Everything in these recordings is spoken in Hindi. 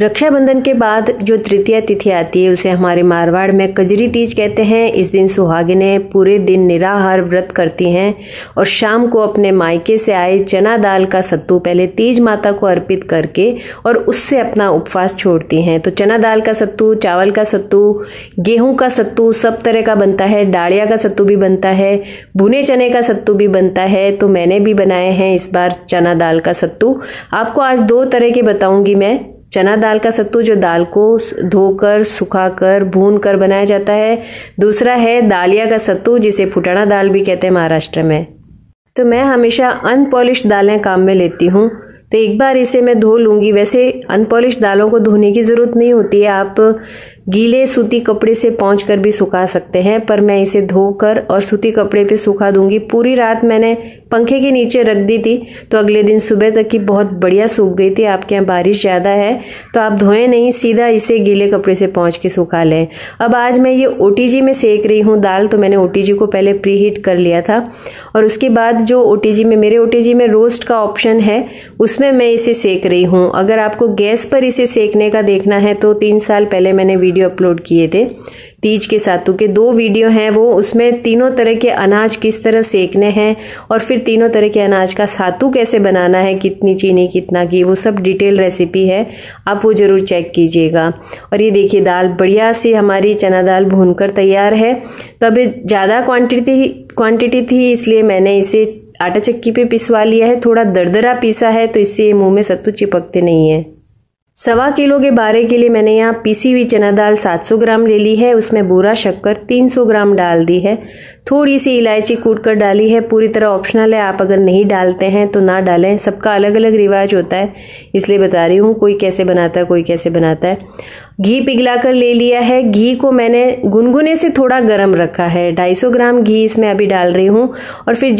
रक्षाबंधन के बाद जो तृतीया तिथि आती है उसे हमारे मारवाड़ में कजरी तीज कहते हैं। इस दिन सुहागिनें पूरे दिन निराहार व्रत करती हैं और शाम को अपने मायके से आए चना दाल का सत्तू पहले तीज माता को अर्पित करके और उससे अपना उपवास छोड़ती हैं। तो चना दाल का सत्तू, चावल का सत्तू, गेहूं का सत्तू सब तरह का बनता है। डालिया का सत्तू भी बनता है, भुने चने का सत्तू भी बनता है। तो मैंने भी बनाए हैं इस बार चना दाल का सत्तू। आपको आज दो तरह के बताऊंगी मैं। चना दाल का सत्तू जो दाल को धोकर, सुखाकर, भून कर बनाया जाता है। दूसरा है दालिया का सत्तू जिसे फुटाना दाल भी कहते हैं महाराष्ट्र में। तो मैं हमेशा अनपॉलिश दालें काम में लेती हूँ। तो एक बार इसे मैं धो लूँगी। वैसे अनपॉलिश दालों को धोने की ज़रूरत नहीं होती है, आप गीले सूती कपड़े से पोंछ कर भी सुखा सकते हैं, पर मैं इसे धोकर और सूती कपड़े पे सुखा दूंगी। पूरी रात मैंने पंखे के नीचे रख दी थी तो अगले दिन सुबह तक की बहुत बढ़िया सूख गई थी। आपके यहाँ बारिश ज़्यादा है तो आप धोएं नहीं, सीधा इसे गीले कपड़े से पोंछ के सुखा लें। अब आज मैं ये OTG में सेक रही हूँ दाल। तो मैंने OTG को पहले प्री हीट कर लिया था और उसके बाद जो OTG में, मेरे OTG में रोस्ट का ऑप्शन है, उसमें मैं इसे सेक रही हूँ। अगर आपको गैस पर इसे सेकने का देखना है तो 3 साल पहले मैंने वीडियो अपलोड किए थे। तीज के सातू के 2 वीडियो हैं वो, उसमें तीनों तरह के अनाज किस तरह सेकने हैं और फिर तीनों तरह के अनाज का सातू कैसे बनाना है, कितनी चीनी कितना घी, वो सब डिटेल रेसिपी है, आप वो जरूर चेक कीजिएगा। और ये देखिए दाल बढ़िया सी हमारी चना दाल भूनकर तैयार है। तो अब ज़्यादा क्वांटिटी थी इसलिए मैंने इसे आटा चक्की पे पिसवा लिया है। थोड़ा दरदरा पीसा है तो इससे मुंह में सत्तू चिपकते नहीं है। 1.25 किलो के बारे के लिए मैंने यहाँ पीसी हुई चना दाल 700 ग्राम ले ली है। उसमें बूरा शक्कर 300 ग्राम डाल दी है। थोड़ी सी इलायची कूट कर डाली है। पूरी तरह ऑप्शनल है, आप अगर नहीं डालते हैं तो ना डालें। सबका अलग अलग रिवाज होता है इसलिए बता रही हूँ, कोई कैसे बनाता है कोई कैसे बनाता है। घी पिघला कर ले लिया है। घी को मैंने गुनगुने से थोड़ा गर्म रखा है। 250 ग्राम घी इसमें अभी डाल रही हूँ। और फिर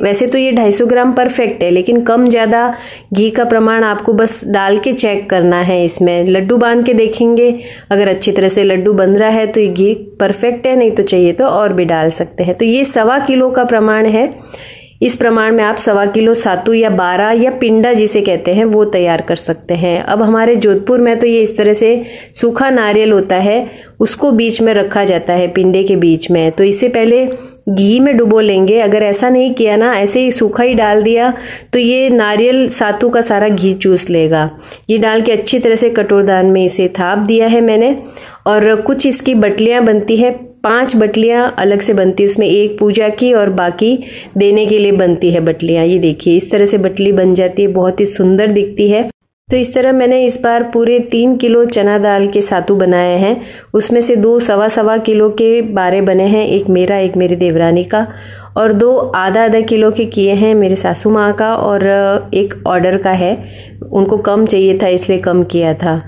वैसे तो ये 250 ग्राम परफेक्ट है, लेकिन कम ज़्यादा घी का प्रमाण आपको बस डाल के चेक करना है। इसमें लड्डू बांध के देखेंगे, अगर अच्छी तरह से लड्डू बन रहा है तो ये घी परफेक्ट है, नहीं तो चाहिए तो और भी डाल सकते हैं। तो ये 1.25 किलो का प्रमाण है। इस प्रमाण में आप 1.25 किलो सातू या 12 या पिंडा जिसे कहते हैं वो तैयार कर सकते हैं। अब हमारे जोधपुर में तो ये इस तरह से सूखा नारियल होता है, उसको बीच में रखा जाता है पिंडे के बीच में। तो इसे पहले घी में डुबो लेंगे। अगर ऐसा नहीं किया ना, ऐसे ही सूखा ही डाल दिया तो ये नारियल सातू का सारा घी चूस लेगा। ये डाल के अच्छी तरह से कटोरदान में इसे थाप दिया है मैंने। और कुछ इसकी बटलियां बनती है, 5 बटलियां अलग से बनती है, उसमें एक पूजा की और बाकी देने के लिए बनती है बटलियां। ये देखिए इस तरह से बटली बन जाती है, बहुत ही सुंदर दिखती है। तो इस तरह मैंने इस बार पूरे 3 किलो चना दाल के सातू बनाए हैं। उसमें से 2 सवा किलो के बारे बने हैं, एक मेरा एक मेरी देवरानी का, और 2 आधा किलो के किए हैं मेरे सासू माँ का, और एक ऑर्डर का है, उनको कम चाहिए था इसलिए कम किया था।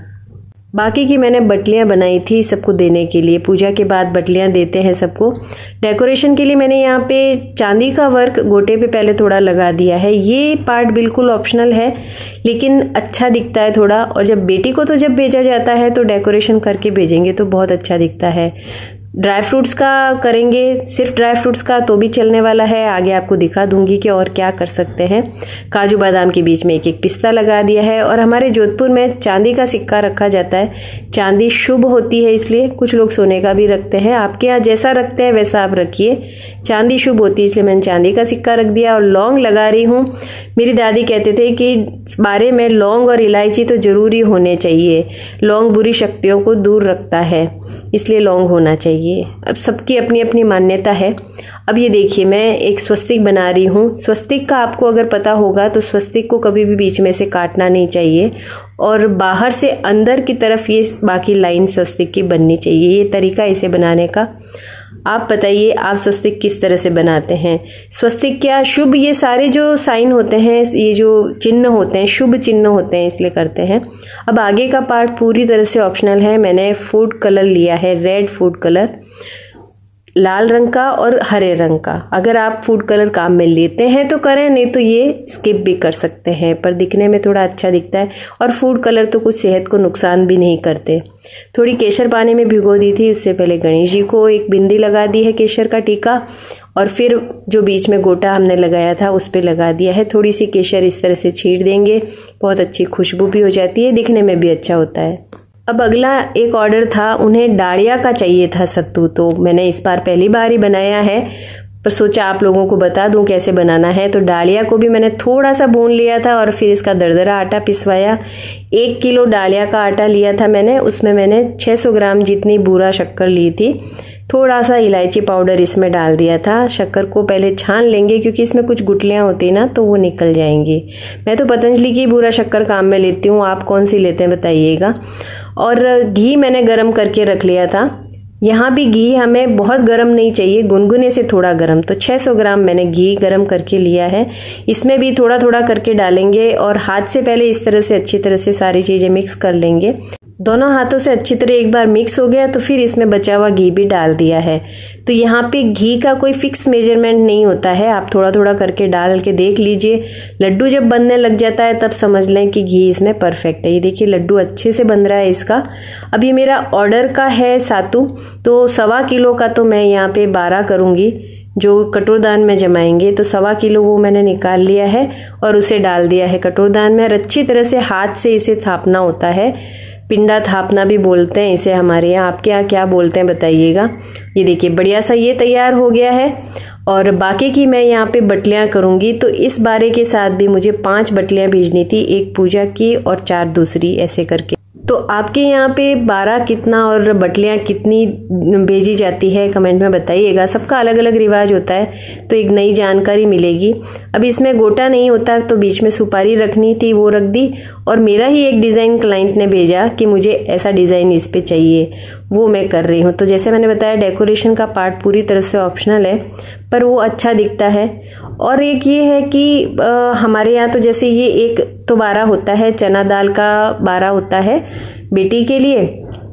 बाकी की मैंने बटलियां बनाई थी सबको देने के लिए। पूजा के बाद बटलियां देते हैं सबको। डेकोरेशन के लिए मैंने यहाँ पे चांदी का वर्क गोटे पे पहले थोड़ा लगा दिया है। ये पार्ट बिल्कुल ऑप्शनल है लेकिन अच्छा दिखता है थोड़ा। और जब बेटी को तो जब भेजा जाता है तो डेकोरेशन करके भेजेंगे तो बहुत अच्छा दिखता है। ड्राई फ्रूट्स का करेंगे, सिर्फ ड्राई फ्रूट्स का तो भी चलने वाला है, आगे आपको दिखा दूंगी कि और क्या कर सकते हैं। काजू बादाम के बीच में एक पिस्ता लगा दिया है। और हमारे जोधपुर में चांदी का सिक्का रखा जाता है। चांदी शुभ होती है इसलिए, कुछ लोग सोने का भी रखते हैं, आपके यहाँ जैसा रखते हैं वैसा आप रखिए। चांदी शुभ होती है इसलिए मैंने चांदी का सिक्का रख दिया। और लौंग लगा रही हूँ। मेरी दादी कहते थे कि बारे में लौंग और इलायची तो जरूरी होने चाहिए, लौंग बुरी शक्तियों को दूर रखता है इसलिए लौंग होना चाहिए। अब सबकी अपनी अपनी मान्यता है। अब ये देखिए मैं एक स्वस्तिक बना रही हूँ। स्वस्तिक का आपको अगर पता होगा तो स्वस्तिक को कभी भी बीच में से काटना नहीं चाहिए और बाहर से अंदर की तरफ ये बाकी लाइन स्वस्तिक की बननी चाहिए। ये तरीका इसे बनाने का। आप बताइए आप स्वस्तिक किस तरह से बनाते हैं? स्वस्तिक क्या शुभ, ये सारे जो साइन होते हैं, ये जो चिन्ह होते हैं शुभ चिन्ह होते हैं इसलिए करते हैं। अब आगे का पार्ट पूरी तरह से ऑप्शनल है। मैंने फूड कलर लिया है, रेड फूड कलर, लाल रंग का और हरे रंग का। अगर आप फूड कलर काम में लेते हैं तो करें, नहीं तो ये स्किप भी कर सकते हैं, पर दिखने में थोड़ा अच्छा दिखता है। और फूड कलर तो कुछ सेहत को नुकसान भी नहीं करते। थोड़ी केसर पानी में भिगो दी थी, उससे पहले गणेश जी को एक बिंदी लगा दी है केसर का टीका। और फिर जो बीच में गोटा हमने लगाया था उस पे लगा दिया है। थोड़ी सी केसर इस तरह से छींट देंगे, बहुत अच्छी खुशबू भी हो जाती है, दिखने में भी अच्छा होता है। अब अगला एक ऑर्डर था, उन्हें डालिया का चाहिए था सत्तू, तो मैंने इस बार पहली बार ही बनाया है, पर सोचा आप लोगों को बता दूं कैसे बनाना है। तो डालिया को भी मैंने थोड़ा सा भून लिया था और फिर इसका दरदरा आटा पिसवाया। 1 किलो डालिया का आटा लिया था मैंने, उसमें मैंने 600 ग्राम जितनी बूरा शक्कर ली थी। थोड़ा सा इलायची पाउडर इसमें डाल दिया था। शक्कर को पहले छान लेंगे क्योंकि इसमें कुछ गुठलियाँ होती हैं ना, तो वो निकल जाएंगी। मैं तो पतंजलि की बूरा शक्कर काम में लेती हूँ, आप कौन सी लेते हैं बताइएगा। और घी मैंने गरम करके रख लिया था। यहाँ भी घी हमें बहुत गरम नहीं चाहिए, गुनगुने से थोड़ा गरम। तो 600 ग्राम मैंने घी गरम करके लिया है। इसमें भी थोड़ा थोड़ा करके डालेंगे और हाथ से पहले इस तरह से अच्छी तरह से सारी चीजें मिक्स कर लेंगे। दोनों हाथों से अच्छी तरह एक बार मिक्स हो गया तो फिर इसमें बचा हुआ घी भी डाल दिया है। तो यहाँ पे घी का कोई फिक्स मेजरमेंट नहीं होता है, आप थोड़ा थोड़ा करके डाल के देख लीजिए। लड्डू जब बनने लग जाता है तब समझ लें कि घी इसमें परफेक्ट है। ये देखिए लड्डू अच्छे से बन रहा है इसका। अब ये मेरा ऑर्डर का है सातू, तो 1.25 किलो का तो मैं यहाँ पे 12 करूँगी। जो कटोरदान में जमाएंगे तो 1.25 किलो वो मैंने निकाल लिया है और उसे डाल दिया है कटोरदान में। और अच्छी तरह से हाथ से इसे थापना होता है, पिंडा थापना भी बोलते हैं इसे हमारे यहाँ, आपके यहाँ क्या बोलते हैं बताइएगा। ये देखिए बढ़िया सा ये तैयार हो गया है। और बाकी की मैं यहाँ पे बटलियाँ करूँगी। तो इस बारे के साथ भी मुझे 5 बटलियाँ भेजनी थी, 1 पूजा की और 4 दूसरी, ऐसे करके। तो आपके यहाँ पे 12 कितना और बटलियाँ कितनी भेजी जाती है कमेंट में बताइएगा। सबका अलग अलग रिवाज होता है, तो एक नई जानकारी मिलेगी। अब इसमें गोटा नहीं होता तो बीच में सुपारी रखनी थी, वो रख दी। और मेरा ही एक डिज़ाइन क्लाइंट ने भेजा कि मुझे ऐसा डिज़ाइन इस पे चाहिए, वो मैं कर रही हूँ। तो जैसे मैंने बताया डेकोरेशन का पार्ट पूरी तरह से ऑप्शनल है, पर वो अच्छा दिखता है। और एक ये है कि हमारे यहाँ तो जैसे ये एक तो 12 होता है, चना दाल का 12 होता है बेटी के लिए,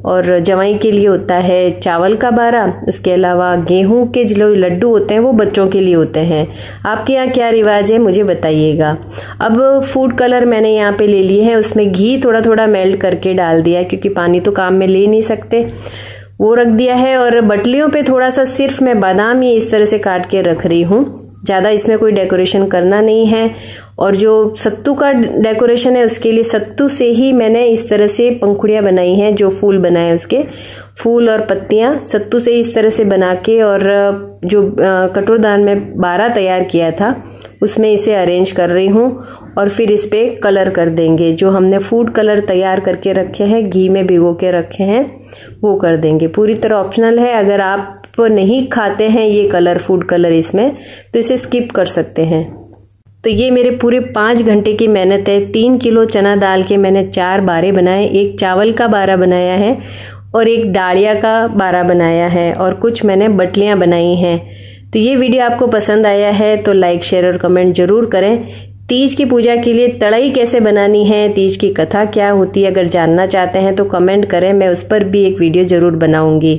और जवाई के लिए होता है चावल का 12। उसके अलावा गेहूं के जो लड्डू होते हैं वो बच्चों के लिए होते हैं। आपके यहाँ क्या रिवाज है मुझे बताइएगा। अब फूड कलर मैंने यहाँ पे ले लिए हैं, उसमें घी थोड़ा थोड़ा मेल्ट करके डाल दिया क्योंकि पानी तो काम में ले नहीं सकते, वो रख दिया है। और बटलियों पे थोड़ा सा सिर्फ मैं बादाम ही इस तरह से काट के रख रही हूँ, ज़्यादा इसमें कोई डेकोरेशन करना नहीं है। और जो सत्तू का डेकोरेशन है उसके लिए सत्तू से ही मैंने इस तरह से पंखुड़ियाँ बनाई हैं, जो फूल बनाए उसके फूल और पत्तियां सत्तू से इस तरह से बना के, और जो कटोरदान में 12 तैयार किया था उसमें इसे अरेंज कर रही हूँ। और फिर इस पे कलर कर देंगे, जो हमने फूड कलर तैयार करके रखे हैं, घी में भिगो के रखे हैं, वो कर देंगे। पूरी तरह ऑप्शनल है, अगर आप नहीं खाते हैं ये कलर फूड कलर इसमें तो इसे स्किप कर सकते हैं। तो ये मेरे पूरे 5 घंटे की मेहनत है। 3 किलो चना दाल के मैंने 4 बारे बनाए, एक चावल का 12 बनाया है और एक डालिया का 12 बनाया है, और कुछ मैंने बटलियां बनाई हैं। तो ये वीडियो आपको पसंद आया है तो लाइक शेयर और कमेंट जरूर करें। तीज की पूजा के लिए तड़ई कैसे बनानी है, तीज की कथा क्या होती है, अगर जानना चाहते हैं तो कमेंट करें, मैं उस पर भी एक वीडियो जरूर बनाऊंगी।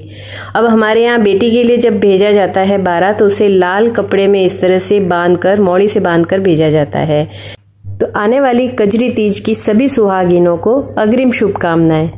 अब हमारे यहाँ बेटी के लिए जब भेजा जाता है 12 तो उसे लाल कपड़े में इस तरह से बांधकर, मौड़ी से बांधकर भेजा जाता है। तो आने वाली कजरी तीज की सभी सुहागिनों को अग्रिम शुभकामनाएं।